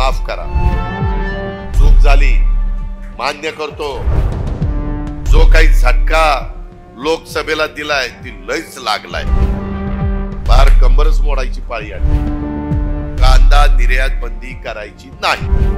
माफ करा, चूक झाली मान्य करतो। जो काही झटका लोकसभेला दिलाय ती लयच लागलाय, फार कंबरच मोडायची पाळी आली। कांदा निर्यात बंदी करायची नाही।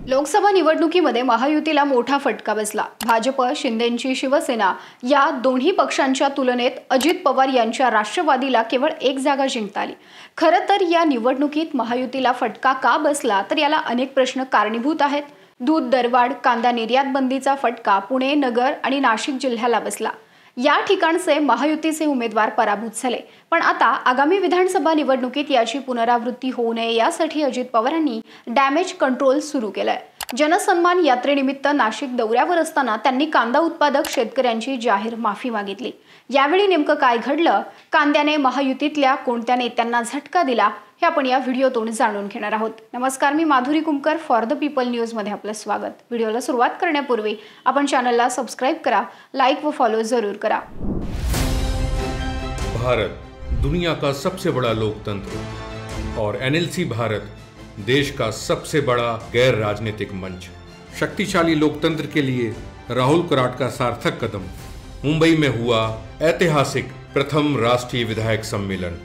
लोकसभा निवडणुकीमध्ये महायुतीला मोठा फटका बसला। भाजप, शिंदेंची शिवसेना या दोन्ही पक्षांच्या तुलनेत अजित पवार यांच्या राष्ट्रवादीला केवळ एक जागा जिंकता आली। खरं तर या निवडणुकीत महायुतीला फटका का बसला तर याला अनेक प्रश्न कारणीभूत आहेत। दूध दरवाढ, कांदा निर्यात बंदीचा फटका पुणे, नगर आणि नाशिक जिल्ह्याला बसला। या ठिकाणचे महायुतीचे उमेदवार पराभूत झाले। पण आता आगामी विधानसभा निवडणुकीत याची पुनरावृत्ती होऊ नये यासाठी अजित पवारांनी डॅमेज कंट्रोल सुरू केलंय। जनसन्मान यात्रेनिमित्त नाशिक दौऱ्यावर असताना त्यांनी कांदा उत्पादक शेतकऱ्यांची जाहीर माफी मागितली। यावेळी नेमकं काय घडलं, कांद्याने महायुतीतल्या कोणत्या नेत्यांना झटका दिला, हे आपण या व्हिडिओतून जाणून घेणार आहोत। नमस्कार, मी Madhuri Kumkar, for the people news मध्ये आपलं स्वागत। व्हिडिओला सुरुवात करण्यापूर्वी आपण चॅनलला सबस्क्राइब करा, लाइक व फॉलो जरूर करा। भारत दुनिया का सबसे बड़ा लोकतंत्र और एनएलसी भारत देश का सबसे बड़ा गैर राजनीतिक मंच। शक्तिशाली लोकतंत्र के लिए राहुल कराट का सार्थक कदम। मुंबई में हुआ ऐतिहासिक प्रथम राष्ट्रीय विधायक सम्मेलन।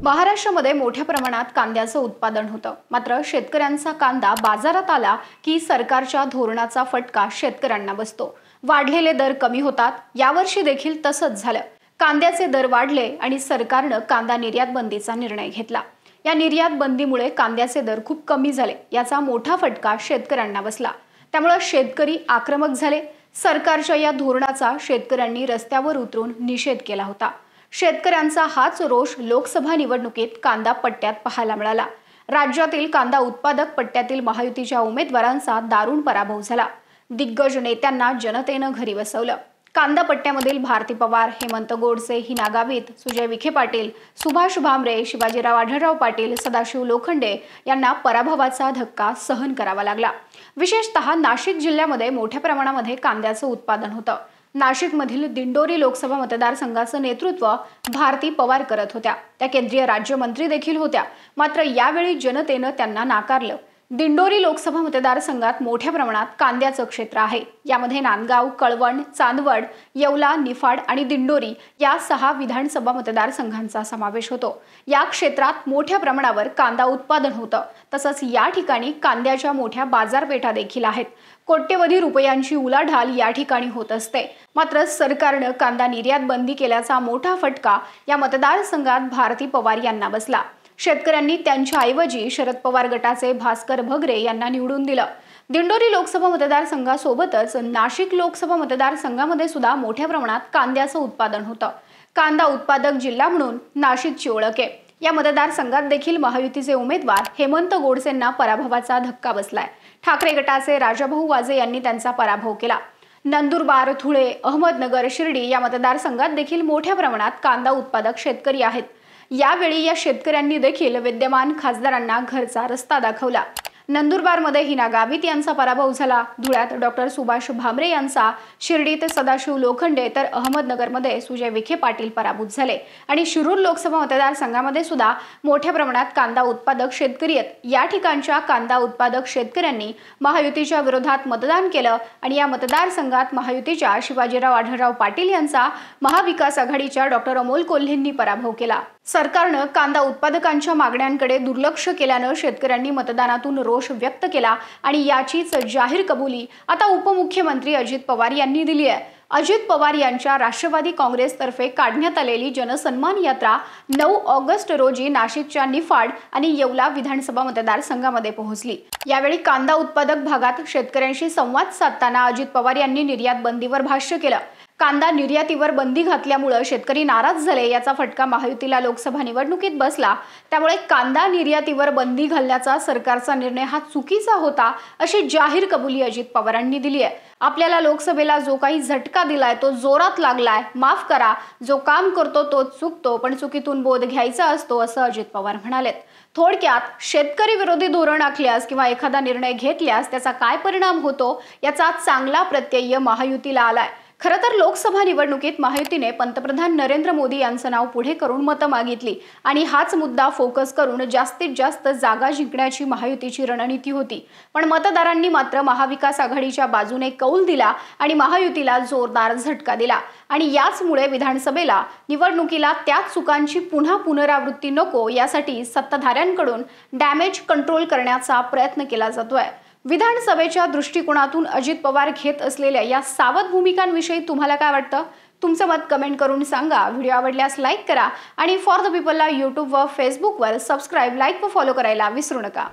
महाराष्ट्रामध्ये मोठ्या प्रमाणात कांद्याचं उत्पादन होतं। मात्र शेतकऱ्यांचा कांदा बाजारात आला की सरकारच्या धोरणाचा फटका शेतकऱ्यांना बसतो। वाढलेले दर कमी होतात। यावर्षी देखील तसंच झालं। कांद्याचे दर वाढले आणि सरकारनं कांदा निर्यात बंदीचा निर्णय घेतला। या निर्यात बंदीमुळे कांद्याचे दर खूप कमी झाले। याचा मोठा फटका शेतकऱ्यांना बसला। त्यामुळे शेतकरी आक्रमक झाले। सरकारच्या या धोरणाचा शेतकऱ्यांनी रस्त्यावर उतरून निषेध केला होता। शेतकऱ्यांचा हाच रोष लोकसभा निवडणुकीत कांदा पट्ट्यात पाहायला मिळाला। राज्यातील कांदा उत्पादक पट्ट्यातील महायुतीच्या उमेदवारांचा दारुण पराभव झाला। दिग्गज नेत्यांना जनतेनं घरी बसवलं। कांदा पट्ट्यामधील भारती पवार, हेमंत गोडसे, हिना गावित, सुजय विखे पाटील, सुभाष भामरे, शिवाजीराव आढळराव पाटील, सदाशिव लोखंडे यांना पराभवाचा धक्का सहन करावा लागला। विशेषतः नाशिक जिल्ह्यामध्ये मोठ्या प्रमाणामध्ये कांद्याचं उत्पादन होतं। नाशिकमधील दिंडोरी लोकसभा मतदारसंघाचं नेतृत्व भारती पवार करत होत्या। त्या केंद्रीय राज्यमंत्री देखील होत्या। मात्र यावेळी जनतेनं त्यांना नाकारलं। दिंडोरी लोकसभा मतदारसंघात मोठ्या प्रमाणात कांद्याचं क्षेत्र आहे। यामध्ये नांदगाव, कळवण, चांदवड, येवला, निफाड आणि दिंडोरी या 6 विधानसभा मतदारसंघांचा समावेश होतो। या क्षेत्रात मोठ्या प्रमाणावर कांदा उत्पादन होतं। तसंच या ठिकाणी कांद्याच्या मोठ्या बाजारपेठा देखील आहेत। कोट्यवधी रुपयांची उलाढाल या ठिकाणी होत असते। मात्र सरकारनं कांदा निर्यात बंदी केल्याचा मोठा फटका या मतदारसंघात भारती पवार यांना बसला। शेतकऱ्यांनी त्यांच्या ऐवजी शरद पवार गटाचे भास्कर भगरे यांना निवडून दिलं। दिंडोरी लोकसभा मतदारसंघासोबतच नाशिक लोकसभा मतदारसंघामध्ये सुद्धा मोठ्या प्रमाणात कांद्याचं उत्पादन होतं। कांदा उत्पादक जिल्हा म्हणून नाशिकची ओळख आहे। या मतदारसंघात देखील महायुतीचे उमेदवार हेमंत गोडसेंना पराभवाचा धक्का बसलाय। ठाकरे गटाचे राजाभाऊ वाजे यांनी त्यांचा पराभव केला। नंदुरबार, धुळे, अहमदनगर, शिर्डी या मतदारसंघात देखील मोठ्या प्रमाणात कांदा उत्पादक शेतकरी आहेत। यावेळी या शेतकऱ्यांनी देखील विद्यमान खासदारांना घरचा रस्ता दाखवला। नंदुरबारमध्ये हिना गावित यांचा पराभव झाला। धुळ्यात डॉक्टर सुभाष भामरे यांचा, शिर्डीत सदाशिव लोखंडे तर अहमदनगरमध्ये सुजय विखे पाटील पराभूत झाले। आणि शिरूर लोकसभा मतदारसंघामध्ये सुद्धा मोठ्या प्रमाणात कांदा उत्पादक शेतकरी आहेत। या ठिकाणच्या कांदा उत्पादक शेतकऱ्यांनी महायुतीच्या विरोधात मतदान केलं आणि या मतदारसंघात महायुतीच्या शिवाजीराव आढळराव पाटील यांचा महाविकास आघाडीच्या डॉक्टर अमोल कोल्हेंनी पराभव केला। सरकारनं कांदा उत्पादकांच्या मागण्यांकडे दुर्लक्ष केल्यानं शेतकऱ्यांनी मतदानातून रोष व्यक्त केला आणि याचीच जाहीर कबुली आता उपमुख्यमंत्री अजित पवार यांनी दिली आहे। अजित पवार यांच्या राष्ट्रवादी काँग्रेसतर्फे काढण्यात आलेली जनसन्मान यात्रा 9 ऑगस्ट रोजी नाशिकच्या निफाड आणि येवला विधानसभा मतदारसंघामध्ये पोहोचली। यावेळी कांदा उत्पादक भागात शेतकऱ्यांशी संवाद साधताना अजित पवार यांनी निर्यात बंदीवर भाष्य केलं। कांदा निर्यातीवर बंदी घातल्यामुळे शेतकरी नाराज झाले। याचा फटका महायुतीला लोकसभा निवडणुकीत बसला। त्यामुळे कांदा निर्यातीवर बंदी घालण्याचा सरकारचा निर्णय हा चुकीचा होता, अशी जाहीर कबुली अजित पवारांनी दिली आहे। आपल्याला लोकसभेला जो काही झटका दिलाय तो जोरात लागलाय, माफ करा, जो काम करतो तोच चुकतो, पण चुकीतून बोध घ्यायचा असतो, असं अजित पवार म्हणालेत। थोडक्यात शेतकरी विरोधी धोरण आखल्यास किंवा एखादा निर्णय घेतल्यास त्याचा काय परिणाम होतो याचा चांगला प्रत्यय महायुतीला आलाय। खरं तर लोकसभा निवडणुकीत महायुतीने पंतप्रधान नरेंद्र मोदी यांचं नाव पुढे करून मतं मागितली आणि हाच मुद्दा फोकस करून जास्तीत जास्त जागा जिंकण्याची महायुतीची रणनीती होती। पण मतदारांनी मात्र महाविकास आघाडीच्या बाजूने कौल दिला आणि महायुतीला जोरदार झटका दिला आणि याचमुळे विधानसभेला निवडणुकीला त्याच चुकांची पुन्हा पुनरावृत्ती नको यासाठी सत्ताधाऱ्यांकडून डॅमेज कंट्रोल करण्याचा प्रयत्न केला जातोय। विधानसभेच्या दृष्टिकोनातून अजित पवार घेत असलेल्या या सावध भूमिकांविषयी तुम्हाला काय वाटतं? तुमचं मत कमेंट करून सांगा। व्हिडिओ आवडल्यास लाईक करा आणि फॉर द पीपलला YouTube व Facebook वर सबस्क्राइब, लाईक व फॉलो करायला विसरू नका।